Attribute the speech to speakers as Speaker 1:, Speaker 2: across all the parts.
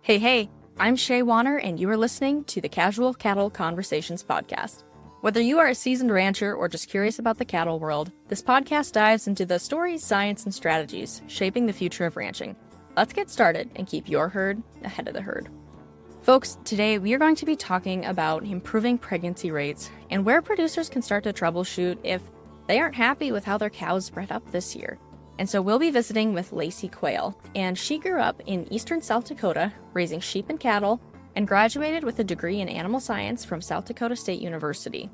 Speaker 1: Hey, I'm Shaye Wanner, and you are listening to the Casual Cattle Conversations podcast. Whether you are a seasoned rancher or just curious about the cattle world, this podcast dives into the stories, science, and strategies shaping the future of ranching. Let's get started and keep your herd ahead of the herd. Folks, today we are going to be talking about improving pregnancy rates and where producers can start to troubleshoot if they aren't happy with how their cows bred up this year. And so we'll be visiting with Lacey Quail, and she grew up in eastern South Dakota, raising sheep and cattle, and graduated with a degree in animal science from South Dakota State University.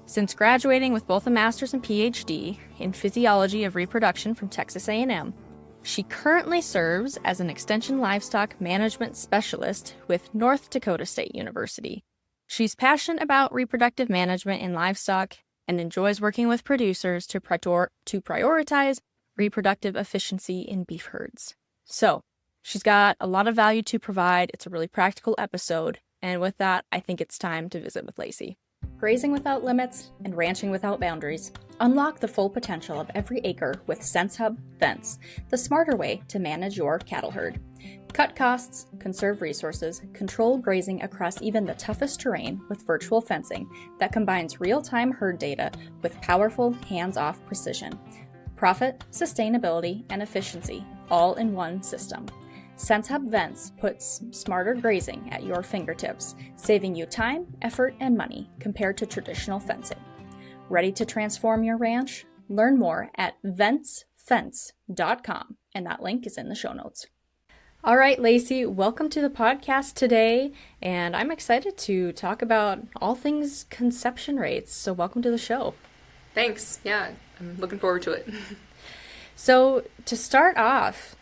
Speaker 1: Since graduating with both a master's and PhD in physiology of reproduction from Texas A&M, she currently serves as an extension livestock management specialist with North Dakota State University. She's passionate about reproductive management in livestock and enjoys working with producers to prioritize reproductive efficiency in beef herds. So, she's got a lot of value to provide. It's a really practical episode, and with that, I think it's time to visit with Lacey. Grazing without limits and ranching without boundaries. Unlock the full potential of every acre with SenseHub Fence, the smarter way to manage your cattle herd. Cut costs, conserve resources, control grazing across even the toughest terrain with virtual fencing that combines real-time herd data with powerful hands-off precision. Profit, sustainability, and efficiency, all in one system. SenseHub Vents puts smarter grazing at your fingertips, saving you time, effort, and money compared to traditional fencing. Ready to transform your ranch? Learn more at ventsfence.com, and that link is in the show notes. All right, Lacey, welcome to the podcast today, and I'm excited to talk about all things conception rates, so welcome to the show.
Speaker 2: Thanks. Yeah, I'm looking forward to it.
Speaker 1: So, to start off,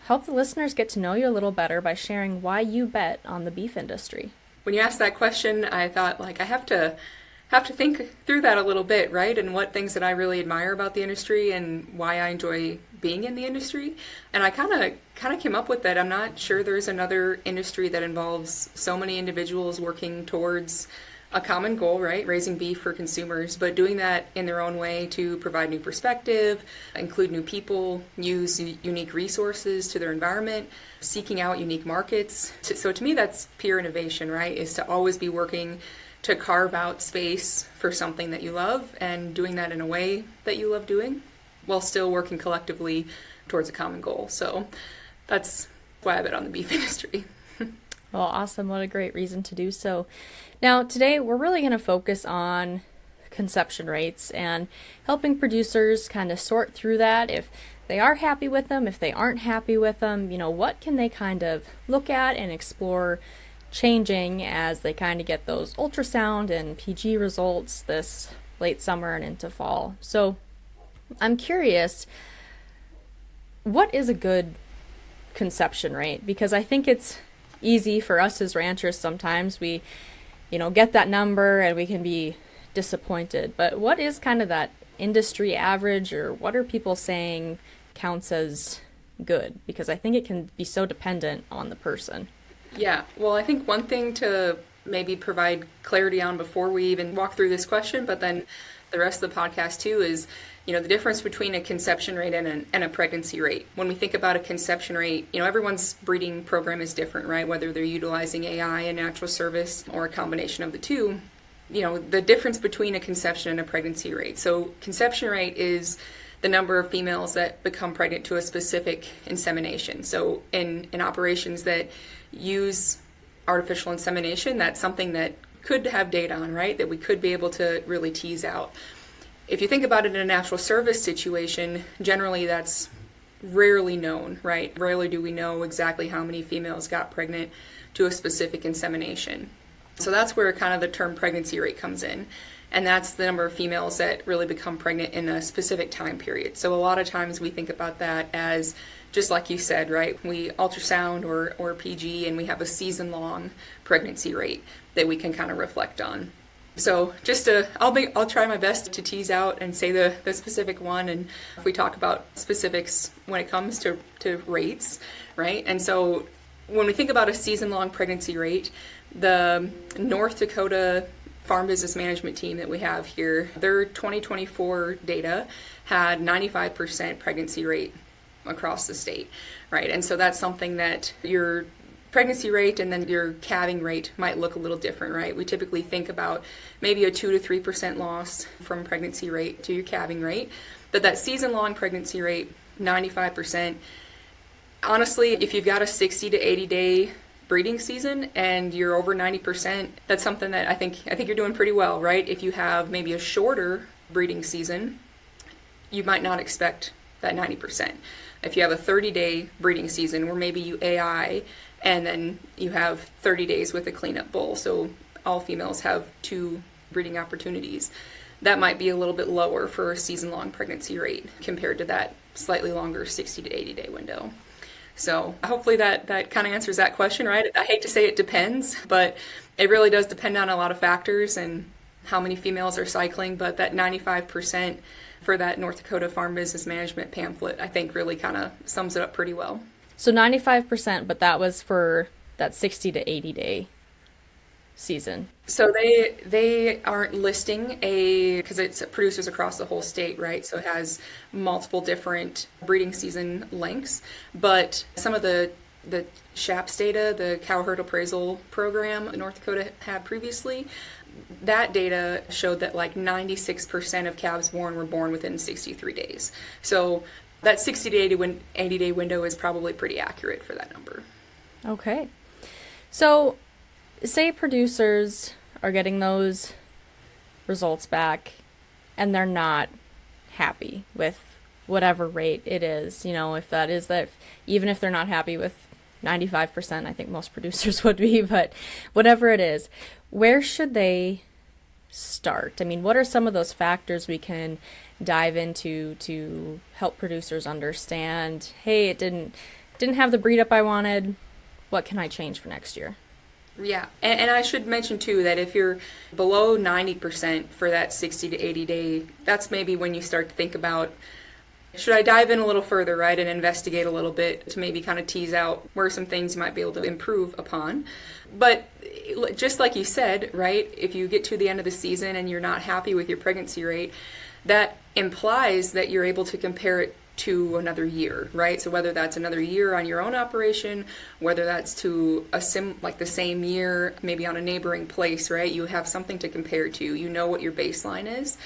Speaker 1: help the listeners get to know you a little better by sharing why you bet on the beef industry.
Speaker 2: When you asked that question, I thought, I have to think through that a little bit, right? And what things that I really admire about the industry and why I enjoy being in the industry. And I kind of came up with that. I'm not sure there's another industry that involves so many individuals working towards a common goal, right? Raising beef for consumers, but doing that in their own way to provide new perspective, include new people, use unique resources to their environment, seeking out unique markets. So to me, that's pure innovation, right? Is to always be working to carve out space for something that you love and doing that in a way that you love doing while still working collectively towards a common goal. So that's why I bet on the beef industry.
Speaker 1: Well, awesome. What a great reason to do so. Now, today we're really going to focus on conception rates and helping producers kind of sort through that. If they are happy with them, if they aren't happy with them, what can they kind of look at and explore changing as they kind of get those ultrasound and PG results this late summer and into fall. So I'm curious, what is a good conception rate? Because I think it's easy for us as ranchers sometimes. We, get that number and we can be disappointed. But what is kind of that industry average, or what are people saying counts as good? Because I think it can be so dependent on the person.
Speaker 2: Yeah, well, I think one thing to maybe provide clarity on before we even walk through this question, but then the rest of the podcast too, is the difference between a conception rate and a pregnancy rate. When we think about a conception rate, everyone's breeding program is different, right? Whether they're utilizing AI, a natural service, or a combination of the two. The difference between a conception and a pregnancy rate. So conception rate is the number of females that become pregnant to a specific insemination. So in operations that use artificial insemination, that's something that could have data on, right? That we could be able to really tease out. If you think about it in a natural service situation, generally that's rarely known, right? Rarely do we know exactly how many females got pregnant to a specific insemination. So that's where kind of the term pregnancy rate comes in. And that's the number of females that really become pregnant in a specific time period. So a lot of times we think about that as, just like you said, right? We ultrasound or PG, and we have a season-long pregnancy rate that we can kind of reflect on. So I'll try my best to tease out and say the specific one, and if we talk about specifics when it comes to rates, right? And so when we think about a season-long pregnancy rate, the North Dakota Farm Business Management team that we have here, their 2024 data had 95% pregnancy rate across the state, right? And so that's something that you're pregnancy rate and then your calving rate might look a little different, right? We typically think about maybe a 2 to 3% loss from pregnancy rate to your calving rate, but that season-long pregnancy rate, 95%. Honestly, if you've got a 60 to 80 day breeding season and you're over 90%, that's something that I think you're doing pretty well, right? If you have maybe a shorter breeding season, you might not expect that 90%. If you have a 30-day breeding season where maybe you AI and then you have 30 days with a cleanup bull, so all females have 2 breeding opportunities, that might be a little bit lower for a season-long pregnancy rate compared to that slightly longer 60 to 80 day window. So hopefully that kind of answers that question, right? I hate to say it depends, but it really does depend on a lot of factors and how many females are cycling, but that 95% for that North Dakota Farm Business Management pamphlet, I think really kind of sums it up pretty well.
Speaker 1: So 95%, but that was for that 60 to 80 day season.
Speaker 2: So they aren't listing because it's producers across the whole state, right? So it has multiple different breeding season lengths, but some of the SHAPS data, the Cow Herd Appraisal Program North Dakota had previously, that data showed that like 96% of calves born were born within 63 days. So that 60 to 80 day window is probably pretty accurate for that number.
Speaker 1: Okay. So say producers are getting those results back and they're not happy with whatever rate it is, if that is that, even if they're not happy with 95%, I think most producers would be, but whatever it is, where should they start? I mean, what are some of those factors we can dive into to help producers understand, hey, it didn't have the breed up I wanted, what can I change for next year?
Speaker 2: Yeah, and I should mention too that if you're below 90% for that 60 to 80 day, that's maybe when you start to think about, should I dive in a little further, right, and investigate a little bit to maybe kind of tease out where some things you might be able to improve upon. But just like you said, right, if you get to the end of the season and you're not happy with your pregnancy rate, that implies that you're able to compare it to another year, right? So whether that's another year on your own operation, whether that's to like the same year, maybe on a neighboring place, right? You have something to compare to. You know what your baseline is.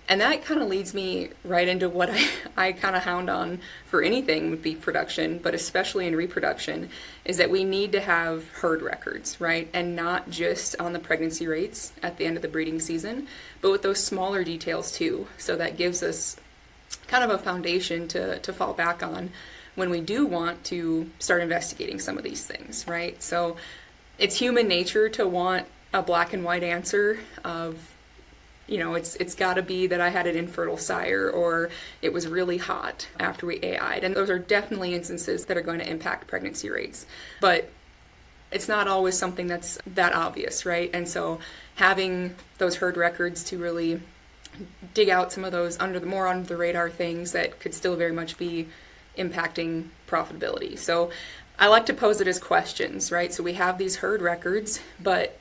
Speaker 2: And that kind of leads me right into what I kind of hound on for anything with beef production, but especially in reproduction, is that we need to have herd records, right? And not just on the pregnancy rates at the end of the breeding season, but with those smaller details too. So that gives us kind of a foundation to fall back on when we do want to start investigating some of these things, right? So it's human nature to want a black and white answer of, it's got to be that I had an infertile sire or it was really hot after we AI'd. And those are definitely instances that are going to impact pregnancy rates. But it's not always something that's that obvious, right? And so having those herd records to really dig out some of those under the radar things that could still very much be impacting profitability. So I like to pose it as questions, right? So we have these herd records, but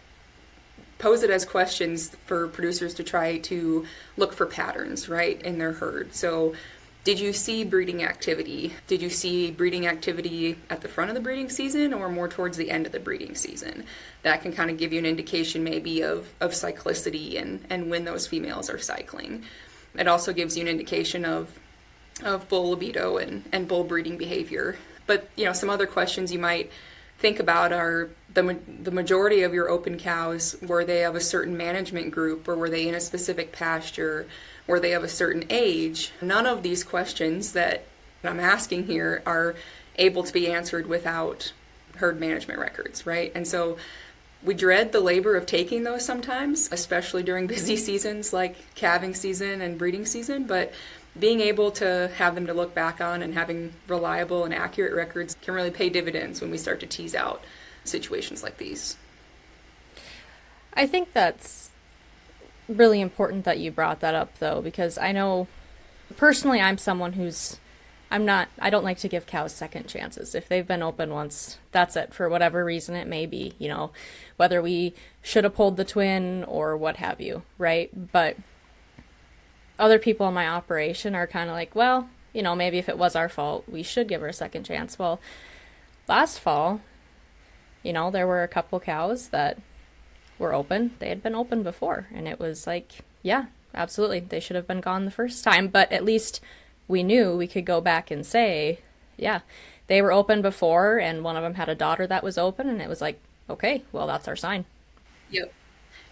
Speaker 2: pose it as questions for producers to try to look for patterns, right, in their herd. So did you see breeding activity? Did you see breeding activity at the front of the breeding season or more towards the end of the breeding season? That can kind of give you an indication maybe of cyclicity and when those females are cycling. It also gives you an indication of bull libido and bull breeding behavior. But, some other questions you might think about are the majority of your open cows, were they of a certain management group or were they in a specific pasture? Were they of a certain age? None of these questions that I'm asking here are able to be answered without herd management records, right? And so we dread the labor of taking those sometimes, especially during busy seasons like calving season and breeding season, but being able to have them to look back on and having reliable and accurate records can really pay dividends when we start to tease out situations like these.
Speaker 1: I think that's really important that you brought that up, though, because I know personally I'm someone I don't like to give cows second chances. If they've been open once, that's it, for whatever reason it may be, whether we should have pulled the twin or what have you, right? But other people in my operation are kind of like, well, maybe if it was our fault, we should give her a second chance. Well, last fall, There were a couple cows that were open. They had been open before, and it was like, yeah, absolutely, they should have been gone the first time, but at least we knew we could go back and say, yeah, they were open before, and one of them had a daughter that was open, and it was like, okay, well, that's our sign.
Speaker 2: Yep.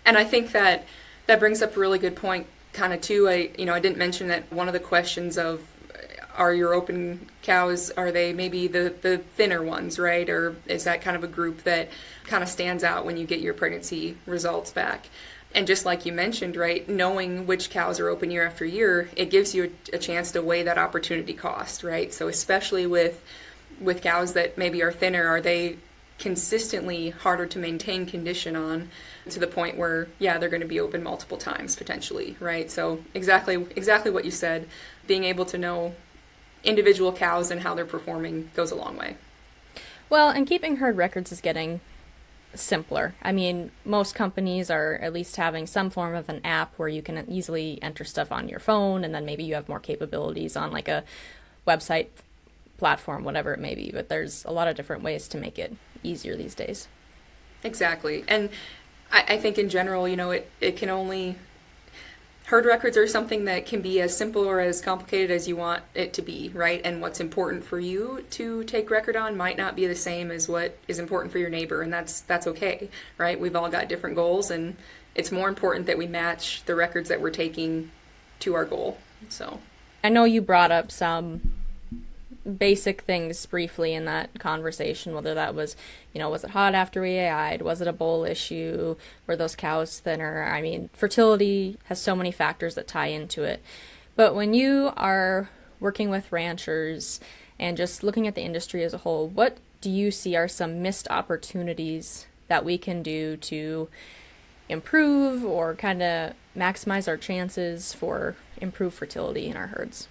Speaker 2: And I think that brings up a really good point kind of too. I didn't mention that one of the questions of are your open cows, are they maybe the thinner ones, right? Or is that kind of a group that kind of stands out when you get your pregnancy results back? And just like you mentioned, right, knowing which cows are open year after year, it gives you a chance to weigh that opportunity cost, right? So especially with cows that maybe are thinner, are they consistently harder to maintain condition on to the point where, yeah, they're going to be open multiple times potentially, right? So exactly what you said, being able to know individual cows and how they're performing goes a long way.
Speaker 1: Well, and keeping herd records is getting simpler. I mean, most companies are at least having some form of an app where you can easily enter stuff on your phone, and then maybe you have more capabilities on like a website platform, whatever it may be. But there's a lot of different ways to make it easier these days.
Speaker 2: Exactly. And I think in general, it can only... Herd records are something that can be as simple or as complicated as you want it to be, right? And what's important for you to take record on might not be the same as what is important for your neighbor, and that's okay, right? We've all got different goals, and it's more important that we match the records that we're taking to our goal. So
Speaker 1: I know you brought up some basic things briefly in that conversation, whether that was, was it hot after we AI'd? Was it a bull issue? Were those cows thinner? I mean, fertility has so many factors that tie into it. But when you are working with ranchers and just looking at the industry as a whole, what do you see are some missed opportunities that we can do to improve or kind of maximize our chances for improved fertility in our herds?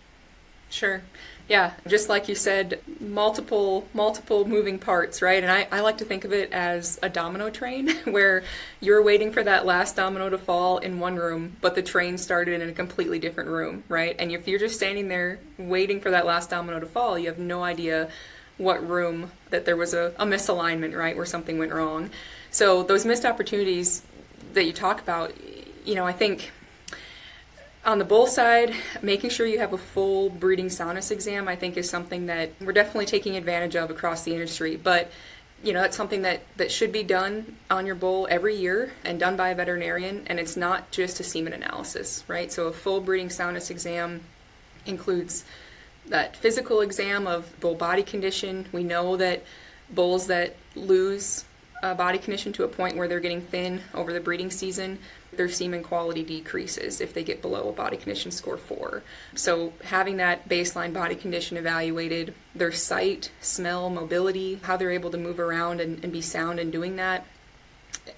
Speaker 2: Sure. Yeah, just like you said, multiple moving parts, right? And I like to think of it as a domino train where you're waiting for that last domino to fall in one room, but the train started in a completely different room, right? And if you're just standing there waiting for that last domino to fall, you have no idea what room that there was a misalignment, right, where something went wrong. So those missed opportunities that you talk about, I think on the bull side, making sure you have a full breeding soundness exam, I think, is something that we're definitely taking advantage of across the industry. But, that's something that should be done on your bull every year and done by a veterinarian. And it's not just a semen analysis, right? So a full breeding soundness exam includes that physical exam of bull body condition. We know that bulls that lose body condition to a point where they're getting thin over the breeding season, their semen quality decreases if they get below a body condition score 4. So having that baseline body condition evaluated, their sight, smell, mobility, how they're able to move around and be sound in doing that,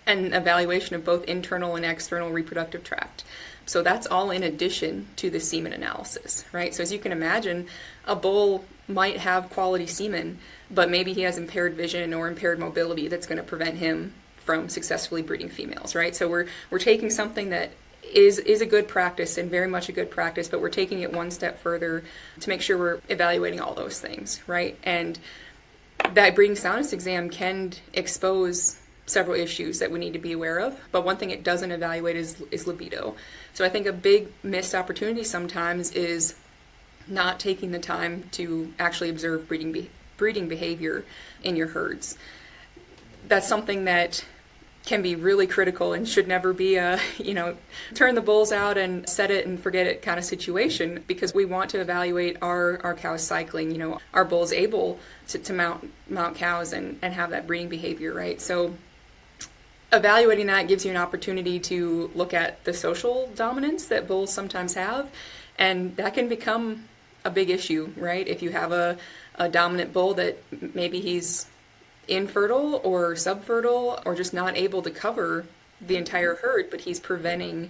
Speaker 2: and evaluation of both internal and external reproductive tract. So that's all in addition to the semen analysis, right? So as you can imagine, a bull might have quality semen, but maybe he has impaired vision or impaired mobility that's going to prevent him from successfully breeding females, right? So we're taking something that is a good practice and very much a good practice, but we're taking it one step further to make sure we're evaluating all those things, right? And that breeding soundness exam can expose several issues that we need to be aware of, but one thing it doesn't evaluate is libido. So I think a big missed opportunity sometimes is not taking the time to actually observe breeding behavior in your herds. That's something that can be really critical and should never be a, turn the bulls out and set it and forget it kind of situation, because we want to evaluate our cows cycling, are bulls able to mount cows and have that breeding behavior, right? So evaluating that gives you an opportunity to look at the social dominance that bulls sometimes have, and that can become a big issue, right? If you have a dominant bull that maybe he's infertile or subfertile or just not able to cover the entire herd, but he's preventing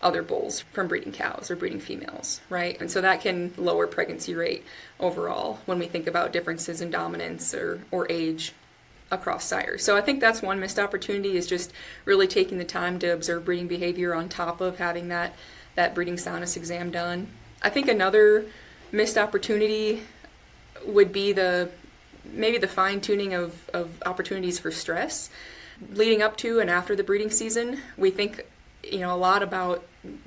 Speaker 2: other bulls from breeding cows or breeding females, right? And so that can lower pregnancy rate overall when we think about differences in dominance or age across sires. So I think that's one missed opportunity, is just really taking the time to observe breeding behavior on top of having that breeding soundness exam done. I think another missed opportunity would be the maybe the fine tuning of opportunities for stress leading up to and after the breeding season. We think, a lot about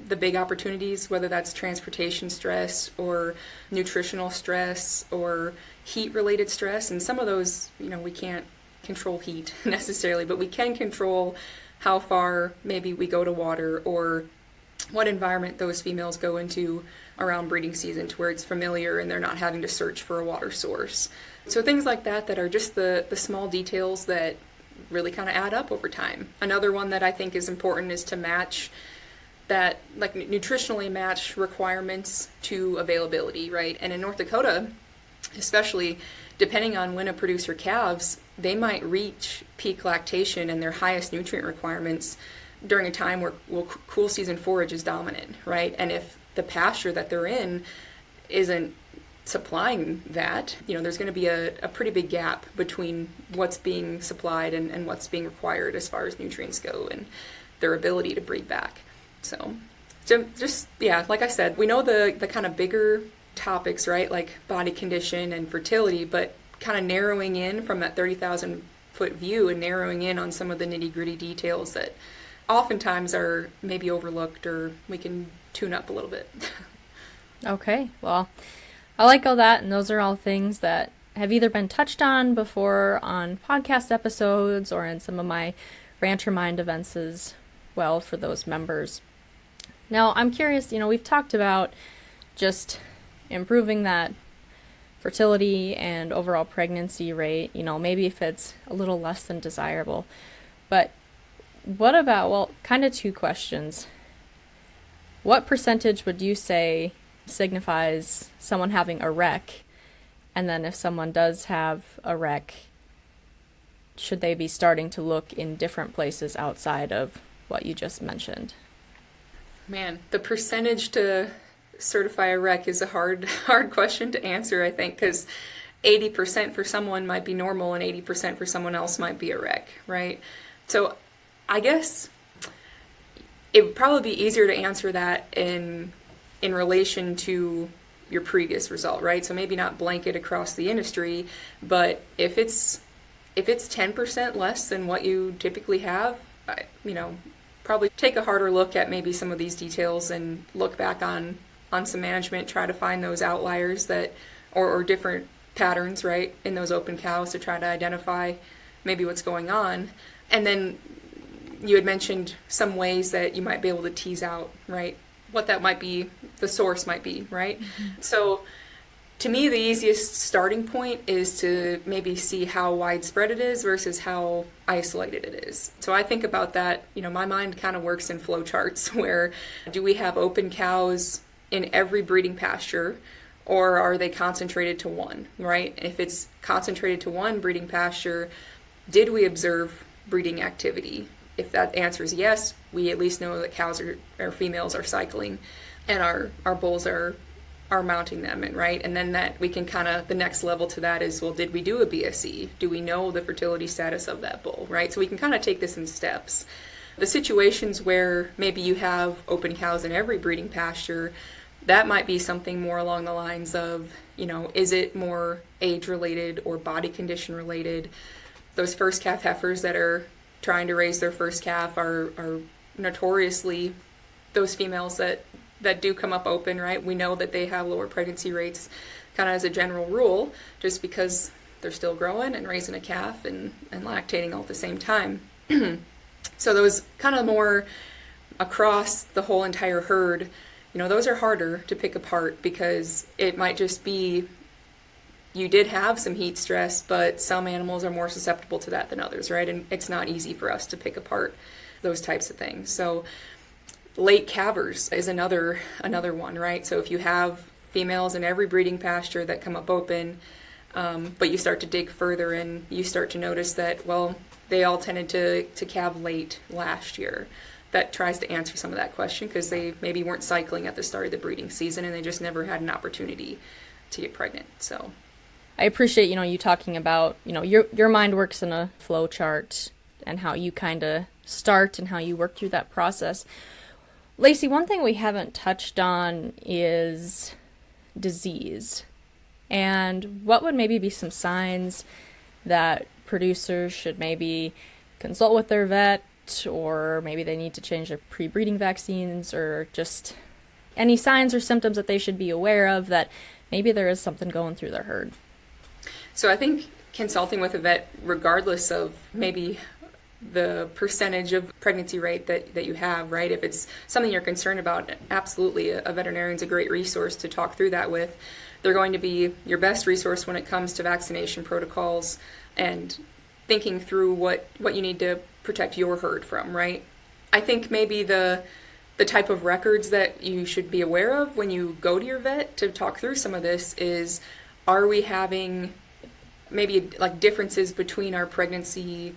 Speaker 2: the big opportunities, whether that's transportation stress or nutritional stress or heat related stress. And some of those, we can't control heat necessarily, but we can control how far maybe we go to water or what environment those females go into around breeding season to where it's familiar and they're not having to search for a water source. So things like that are just the small details that really kind of add up over time. Another one that I think is important is to match that, like nutritionally match requirements to availability, right? And in North Dakota, especially, depending on when a producer calves, they might reach peak lactation and their highest nutrient requirements during a time where cool season forage is dominant, right? And if the pasture that they're in isn't supplying that, there's going to be a pretty big gap between what's being supplied and what's being required as far as nutrients go and their ability to breed back. So just, like I said, we know the kind of bigger topics, right? Like body condition and fertility, but kind of narrowing in from that 30,000 foot view and narrowing in on some of the nitty gritty details that oftentimes are maybe overlooked or we can tune up a little bit.
Speaker 1: Okay, well, I like all that, and those are all things that have either been touched on before on podcast episodes or in some of my Rancher Mind events as well for those members. Now, I'm curious, we've talked about just improving that fertility and overall pregnancy rate, maybe if it's a little less than desirable. But what about, well, kind of two questions. What percentage would you say signifies someone having a wreck? And then if someone does have a wreck, should they be starting to look in different places outside of what you just mentioned?
Speaker 2: Man, the percentage to certify a wreck is a hard question to answer, I think, because 80% for someone might be normal and 80% for someone else might be a wreck, right? So I guess it would probably be easier to answer that in relation to your previous result, right? So maybe not blanket across the industry, but if it's 10% less than what you typically have, probably take a harder look at maybe some of these details and look back on some management, try to find those outliers that or different patterns, right, in those open cows to try to identify maybe what's going on. And then you had mentioned some ways that you might be able to tease out, right, what that might be, the source might be, right? Mm-hmm. So to me, the easiest starting point is to maybe see how widespread it is versus how isolated it is. So I think about that, my mind kind of works in flow charts where do we have open cows in every breeding pasture or are they concentrated to one, right? If it's concentrated to one breeding pasture, did we observe breeding activity? If that answer is yes, we at least know that cows or females are cycling and our bulls are mounting them, and right? And then that we can kind of, the next level to that is, well, did we do a BSE? Do we know the fertility status of that bull, right? So we can kind of take this in steps. The situations where maybe you have open cows in every breeding pasture, that might be something more along the lines of, is it more age related or body condition related? Those first calf heifers that are trying to raise their first calf are notoriously those females that do come up open, right? We know that they have lower pregnancy rates kind of as a general rule, just because they're still growing and raising a calf and lactating all at the same time. So those kind of more across the whole entire herd, those are harder to pick apart because it might just be you did have some heat stress, but some animals are more susceptible to that than others, right? And it's not easy for us to pick apart those types of things. So late calvers is another one, right? So if you have females in every breeding pasture that come up open, but you start to dig further and you start to notice that, well, they all tended to calve late last year. That tries to answer some of that question because they maybe weren't cycling at the start of the breeding season and they just never had an opportunity to get pregnant. So
Speaker 1: I appreciate, you talking about, your mind works in a flow chart and how you kind of start and how you work through that process. Lacey, one thing we haven't touched on is disease. And what would maybe be some signs that producers should maybe consult with their vet, or maybe they need to change their pre-breeding vaccines, or just any signs or symptoms that they should be aware of that maybe there is something going through their herd?
Speaker 2: So I think consulting with a vet, regardless of maybe the percentage of pregnancy rate that you have, right? If it's something you're concerned about, absolutely, a veterinarian's a great resource to talk through that with. They're going to be your best resource when it comes to vaccination protocols and thinking through what you need to protect your herd from, right? I think maybe the type of records that you should be aware of when you go to your vet to talk through some of this is, are we having maybe like differences between our pregnancy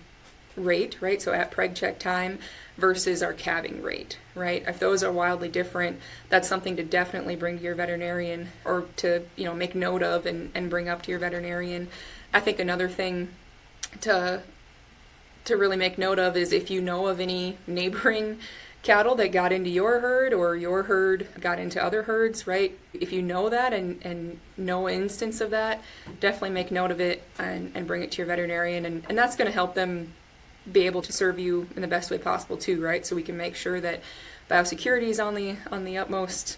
Speaker 2: rate, right? So at preg check time versus our calving rate, right? If those are wildly different, that's something to definitely bring to your veterinarian, or to, make note of and bring up to your veterinarian. I think another thing to really make note of is if you know of any neighboring cattle that got into your herd, or your herd got into other herds, right? If you know that and know an instance of that, definitely make note of it and bring it to your veterinarian. And that's going to help them be able to serve you in the best way possible too, right? So we can make sure that biosecurity is on the utmost,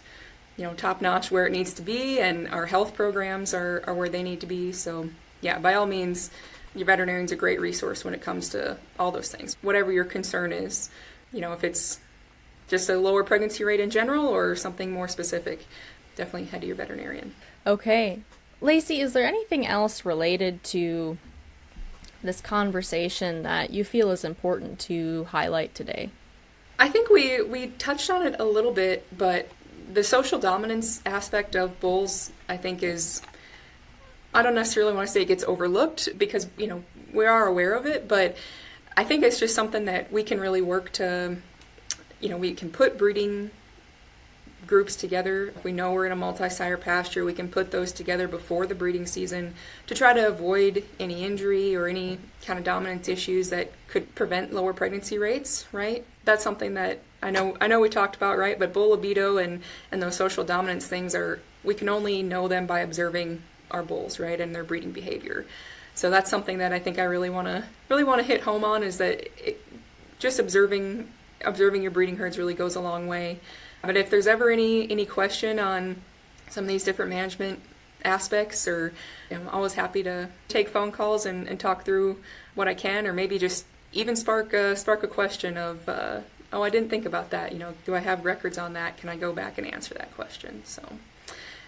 Speaker 2: top notch where it needs to be, and our health programs are where they need to be. So yeah, by all means, your veterinarian's a great resource when it comes to all those things. Whatever your concern is, if it's just a lower pregnancy rate in general or something more specific, definitely head to your veterinarian.
Speaker 1: Okay. Lacey, is there anything else related to this conversation that you feel is important to highlight today?
Speaker 2: I think we touched on it a little bit, but the social dominance aspect of bulls, I think, is, I don't necessarily want to say it gets overlooked, because, we are aware of it, but I think it's just something that we can really work to, we can put breeding groups together. If we know we're in a multi-sire pasture, we can put those together before the breeding season to try to avoid any injury or any kind of dominance issues that could prevent lower pregnancy rates, right? That's something that I know we talked about, right? But bull libido and those social dominance things we can only know them by observing our bulls, right, and their breeding behavior. So that's something that I think I really want to hit home on, is that just observing your breeding herds really goes a long way. But if there's ever any question on some of these different management aspects, or I'm always happy to take phone calls and talk through what I can, or maybe just even spark a question of, oh, I didn't think about that. Do I have records on that? Can I go back and answer that question? So,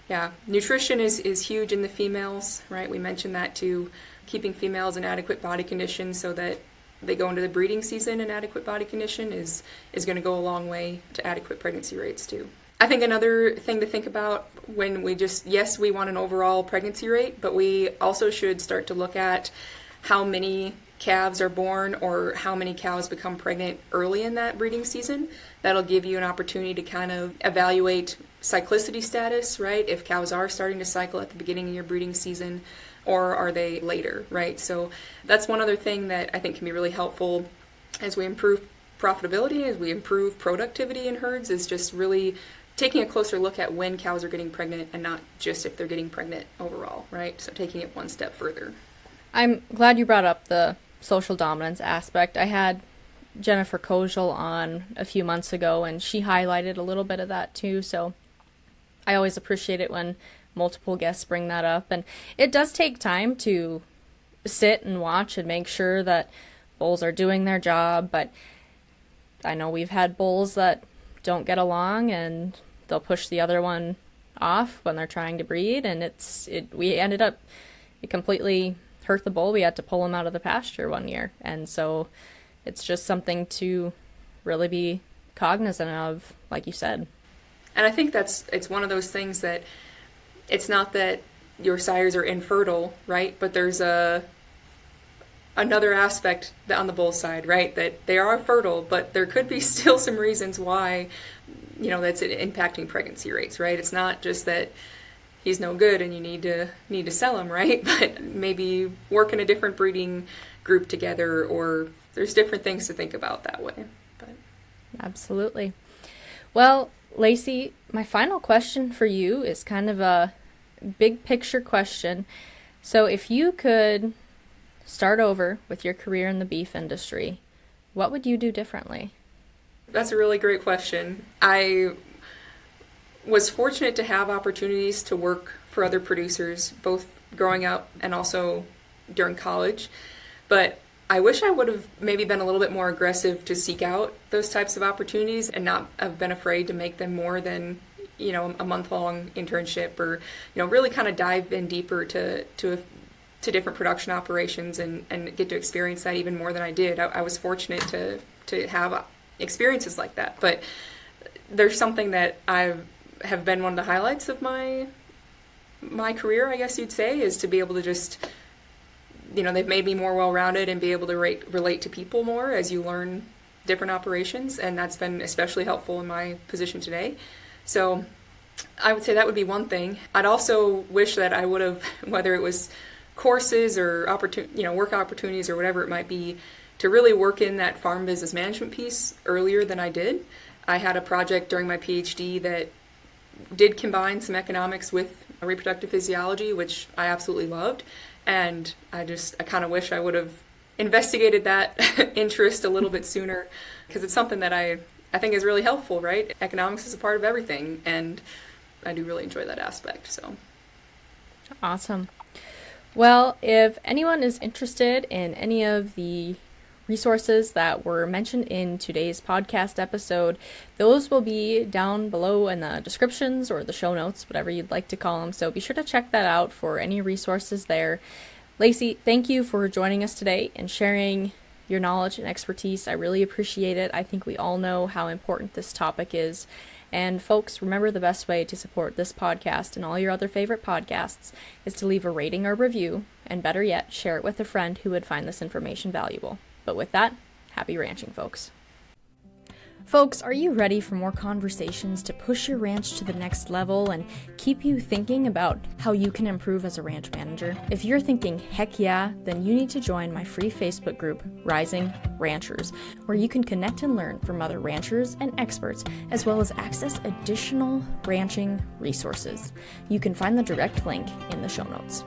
Speaker 2: yeah, nutrition is huge in the females, right? We mentioned that too. Keeping females in adequate body condition so that they go into the breeding season in adequate body condition is going to go a long way to adequate pregnancy rates too. I think another thing to think about when we want an overall pregnancy rate, but we also should start to look at how many calves are born, or how many cows become pregnant early in that breeding season. That'll give you an opportunity to kind of evaluate cyclicity status, right? If cows are starting to cycle at the beginning of your breeding season, or are they later, right? So that's one other thing that I think can be really helpful as we improve profitability, as we improve productivity in herds, is just really taking a closer look at when cows are getting pregnant, and not just if they're getting pregnant overall, right? So taking it one step further. I'm
Speaker 1: glad you brought up the social dominance aspect. I had Jennifer Kozel on a few months ago, and she highlighted a little bit of that too, so I always appreciate it when multiple guests bring that up. And it does take time to sit and watch and make sure that bulls are doing their job, but I know we've had bulls that don't get along and they'll push the other one off when they're trying to breed, and it completely hurt the bull. We had to pull him out of the pasture one year, and so it's just something to really be cognizant of, like you said.
Speaker 2: And I think it's one of those things that it's not that your sires are infertile, right? But there's another aspect on the bull side, right? That they are fertile, but there could be still some reasons why, that's impacting pregnancy rates, right? It's not just that he's no good and you need to sell him, right? But maybe work in a different breeding group together, or there's different things to think about that way. But
Speaker 1: absolutely. Well, Lacey, my final question for you is kind of a big picture question. So if you could start over with your career in the beef industry, what would you do differently?
Speaker 2: That's a really great question. I was fortunate to have opportunities to work for other producers, both growing up and also during college. But I wish I would have maybe been a little bit more aggressive to seek out those types of opportunities and not have been afraid to make them more than, a month-long internship, or, really kind of dive in deeper to different production operations and get to experience that even more than I did. I was fortunate to have experiences like that. But there's something that I have been one of the highlights of my career, I guess you'd say, is to be able to just, they've made me more well-rounded and be able to relate to people more as you learn different operations, and that's been especially helpful in my position today. So I would say that would be one thing. I'd also wish that I would have, whether it was courses or work opportunities or whatever it might be, to really work in that farm business management piece earlier than I did. I had a project during my PhD that did combine some economics with reproductive physiology, which I absolutely loved. And I kind of wish I would have investigated that interest a little bit sooner, because it's something that I think is really helpful, right? Economics is a part of everything, and I do really enjoy that aspect. So
Speaker 1: Awesome. Well, if anyone is interested in any of the resources that were mentioned in today's podcast episode, those will be down below in the descriptions or the show notes, whatever you'd like to call them. So be sure to check that out for any resources there. Lacey, thank you for joining us today and sharing your knowledge and expertise. I really appreciate it. I think we all know how important this topic is. And folks, remember, the best way to support this podcast and all your other favorite podcasts is to leave a rating or review, and better yet, share it with a friend who would find this information valuable. But with that, happy ranching, folks. Folks, are you ready for more conversations to push your ranch to the next level and keep you thinking about how you can improve as a ranch manager? If you're thinking, heck yeah, then you need to join my free Facebook group, Rising Ranchers, where you can connect and learn from other ranchers and experts, as well as access additional ranching resources. You can find the direct link in the show notes.